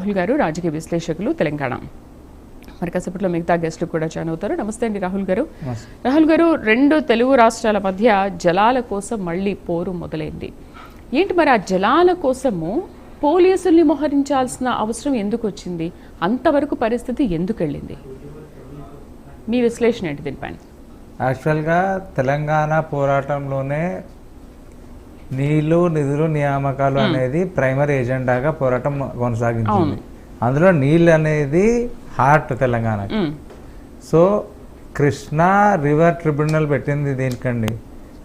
రాహుల్ గారు రాజకీయ విశ్లేషకులు తెలంగాణ. మరి కాసేపట్లో మిగతా గెస్టులు కూడా జాయిన్ అవుతారు. నమస్తే అండి రాహుల్ గారు. రాహుల్ గారు, రెండు తెలుగు రాష్ట్రాల మధ్య జలాల కోసం మళ్ళీ పోరు మొదలైంది. ఏంటి మరి ఆ జలాల కోసము పోలీసుల్ని మోహరించాల్సిన అవసరం ఎందుకు వచ్చింది? అంతవరకు పరిస్థితి ఎందుకు వెళ్ళింది? మీ విశ్లేషణ ఏంటి దీనిపైన? యాక్చువల్గా తెలంగాణ పోరాటంలోనే నీళ్లు నిధులు నియామకాలు అనేది ప్రైమరీ ఎజెండాగా పోరాటం కొనసాగించింది. అందులో నీళ్ళు అనేది హార్ట్ తెలంగాణకి. సో కృష్ణా రివర్ ట్రిబ్యునల్ పెట్టింది దేనికండి?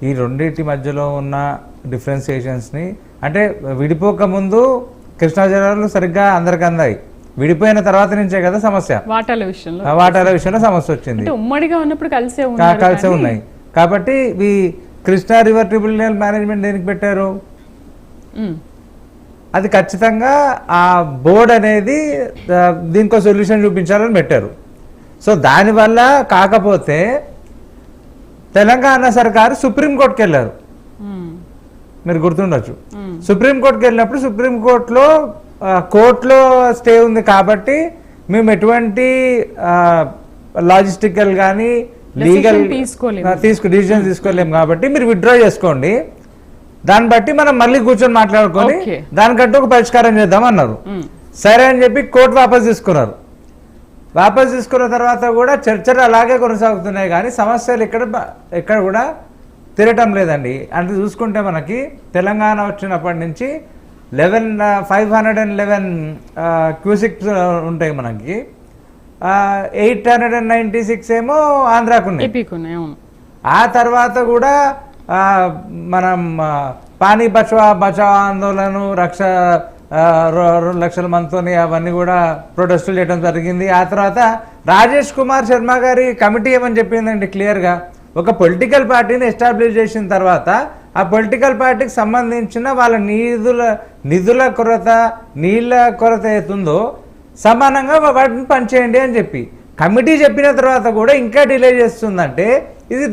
ఈ రెండింటి మధ్యలో ఉన్న డిఫరెన్సియేషన్స్ని, అంటే విడిపోక ముందు కృష్ణా జలాలు సరిగ్గా అందరికి అందాయి, విడిపోయిన తర్వాత నుంచే కదా సమస్య. వాటాల విషయంలో సమస్య వచ్చింది. ఉమ్మడిగా ఉన్నప్పుడు కలిసే ఉన్నాయి కాబట్టి ఈ కృష్ణా రివర్ ట్రిబ్యునల్ మేనేజ్మెంట్ దేనికి పెట్టారు? అది ఖచ్చితంగా ఆ బోర్డ్ అనేది దీనికో సొల్యూషన్ చూపించాలని పెట్టారు. సో దానివల్ల కాకపోతే తెలంగాణ సర్కారు సుప్రీంకోర్టుకి వెళ్ళారు. మీరు గుర్తుండొచ్చు, సుప్రీంకోర్టుకి వెళ్ళినప్పుడు సుప్రీంకోర్టులో కోర్టులో స్టే ఉంది కాబట్టి మేము ఎటువంటి లాజిస్టికల్ కానీ లీగల్ డిసిజన్ తీసుకోలేము కాబట్టి మీరు విత్డ్రా చేసుకోండి, దాన్ని బట్టి మనం మళ్ళీ కూర్చొని మాట్లాడుకొని దానికంటూ ఒక పరిష్కారం చేద్దాం అన్నారు. సరే అని చెప్పి కోర్టు వాపస్ తీసుకున్నారు. వాపస్ తీసుకున్న తర్వాత కూడా చర్చలు అలాగే కొనసాగుతున్నాయి కానీ సమస్యలు ఎక్కడ కూడా తిరగటం లేదండి. అంటే చూసుకుంటే మనకి తెలంగాణ వచ్చినప్పటి నుంచి 511 క్యూసిక్స్ ఉంటాయి మనకి, 896 ఏమో ఆంధ్రాకు ఉన్నాయి. ఆ తర్వాత కూడా మనం పానీ బచావ్ ఆందోళన 2 లక్షల మందితో అవన్నీ కూడా ప్రొటెస్టులు చేయడం జరిగింది. ఆ తర్వాత రాజేష్ కుమార్ శర్మ గారి కమిటీ ఏమని చెప్పిందండి క్లియర్గా, ఒక పొలిటికల్ పార్టీని ఎస్టాబ్లిష్ చేసిన తర్వాత ఆ పొలిటికల్ పార్టీకి సంబంధించిన వాళ్ళ నిధుల కొరత, నీళ్ళ కొరత అవుతుందో సమానంగా వాటిని పనిచేయండి అని చెప్పి కమిటీ చెప్పిన తర్వాత కూడా ఇంకా డిలే చేస్తుందంటే ఇది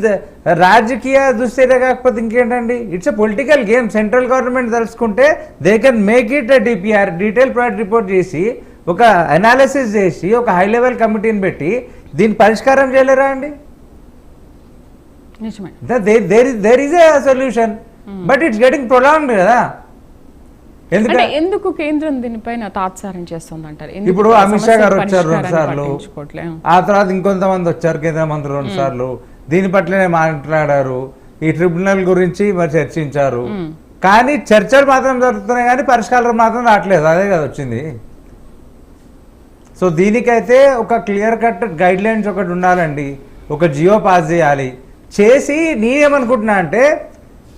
రాజకీయ దుశ్చర్య కాకపోతే ఇంకేంటండి? It's a political game. Central government తలుచుకుంటే they can make it DPR, detail project report చేసి ఒక అనాలిసిస్ చేసి ఒక హై లెవెల్ కమిటీని పెట్టి దీన్ని పరిష్కారం చేయలేరా అండి? There is a solution but it's getting prolonged కదా. ఎందుకు కేంద్రం దీనిపైన తాత్సారం చేస్తుంది అంటారు? ఇప్పుడు అమిత్ షా గారు వచ్చారు 2 సార్లు, ఆ తర్వాత ఇంకొంతమంది వచ్చారు కేంద్ర మంత్రులు 2 సార్లు, దీని పట్లనే మాట్లాడారు, ఈ ట్రిబ్యునల్ గురించి మరి చర్చించారు. కానీ చర్చలు మాత్రం జరుగుతున్నాయి కానీ పరిష్కారం మాత్రం రావట్లేదు. అదే కదా వచ్చింది. సో దీనికైతే ఒక క్లియర్ కట్ గైడ్ లైన్స్ ఒకటి ఉండాలండి. ఒక జియో పాస్ చేసి నేనేమనుకుంటున్నా అంటే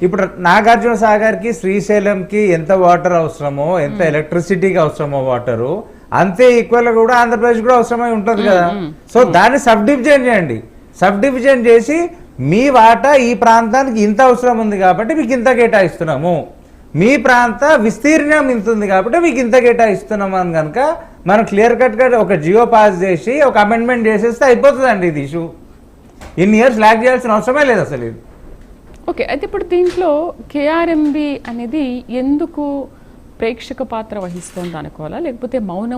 ఇప్పుడు నాగార్జున సాగర్కి శ్రీశైలంకి ఎంత వాటర్ అవసరమో, ఎంత ఎలక్ట్రిసిటీకి అవసరమో వాటరు, అంతే ఈక్వల్ కూడా ఆంధ్రప్రదేశ్ కూడా అవసరమై ఉంటుంది కదా. సో దాన్ని సబ్ డివిజన్ చేయండి. సబ్ డివిజన్ చేసి మీ వాటా ఈ ప్రాంతానికి ఇంత అవసరం ఉంది కాబట్టి మీకు ఇంత కేటాయిస్తున్నాము, మీ ప్రాంత విస్తీర్ణం ఇంత ఉంది కాబట్టి మీకు ఇంత కేటాయిస్తున్నాము అని కనుక మనం క్లియర్ కట్గా ఒక జియో పాస్ చేసి ఒక అమెండ్మెంట్ చేసేస్తే అయిపోతుందండి ఇది ఇష్యూ. ఇన్ని ఇయర్స్ ల్యాక్ చేయాల్సిన అవసరమే లేదు అసలు ఇది. ఓకే, అయితే ఇప్పుడు దీంట్లో కేఆర్ఎంబి అనేది ఎందుకు ప్రేక్షక పాత్ర వహిస్తోంది అనుకోవాలా, లేకపోతే మౌనం